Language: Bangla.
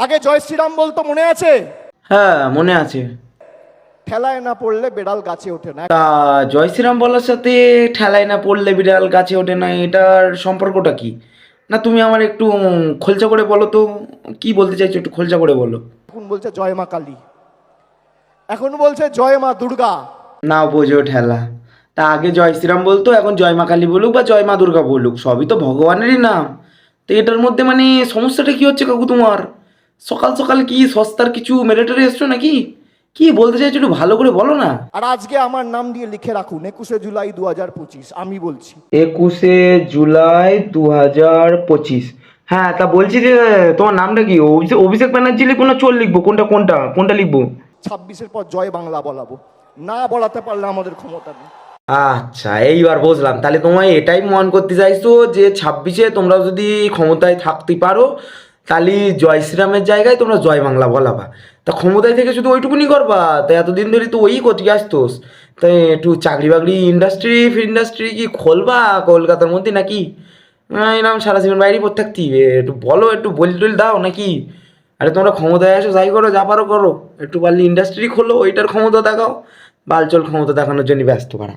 আগে জয় শ্রীরাম বলতো, মনে আছে? হ্যাঁ মনে আছে। ঠেলায় না পড়লে বেড়াল গাছে ওঠে না। তা জয় শ্রীরাম বলার সাথে ঠেলায় না পড়লে বিড়াল গাছে ওঠে না, এটার সম্পর্কটা কি? না তুমি আমার একটু খোলসা করে বলো তো, কি বলতে চাইছো একটু খোলসা করে বলো। এখন বলছে জয় মা কালী, এখন বলছে জয় মা দুর্গা। না বোঝো ঠেলা। তা আগে জয় শ্রীরাম বলতো, এখন জয় মা কালী বলুক বা জয় মা দুর্গা বলুক, সবই তো ভগবানেরই নাম। তো এটার মধ্যে মানে সমস্যাটা কি হচ্ছে কাকু তোমার? সকাল সকাল কি সস্তার কিছু মেলেটারে এসছো নাকি? কি বলতে চাইছো একটু ভালো করে বলো না। আর আজকে আমার নাম দিয়ে লিখে রাখুন, 21শে জুলাই 2025, আমি বলছি। 21 জুলাই 2025। হ্যাঁ তা বলছি যে তোমার নামটা কি? অভিষেক ব্যানার্জি লিখবো না চোর লিখবো, কোনটা কোনটা কোনটা লিখবো? 26-এর পর জয় বাংলা বলাবো, না বলাতে পারলে আমাদের ক্ষমতা নেই। আচ্ছা এইবার বুঝলাম, তাহলে তোমায় এটাই মন করতে চাইছো যে 26-এ তোমরা যদি ক্ষমতায় থাকতে পারো তাহলে জয় শ্রীরামের জায়গায় তোমরা জয় বাংলা বলাবা। তা ক্ষমতায় থেকে শুধু ওইটুকুনি করবা? তা এতদিন ধরে তো ওই করতে আসতোস। তাই একটু চাকরি বাকরি ইন্ডাস্ট্রি কি খোলবা কলকাতার মধ্যে নাকি? এরকম সারা জীবন বাইরে পড়ে থাকতি? একটু বলো, একটু বলি টলি দাও নাকি? আরে তোমরা ক্ষমতায় আসো যাই করো, যা পারো করো, একটু পারলে ইন্ডাস্ট্রি খোলো, ওইটার ক্ষমতা দেখাও। বালচল ক্ষমতা দেখানোর জন্য ব্যস্ত করা।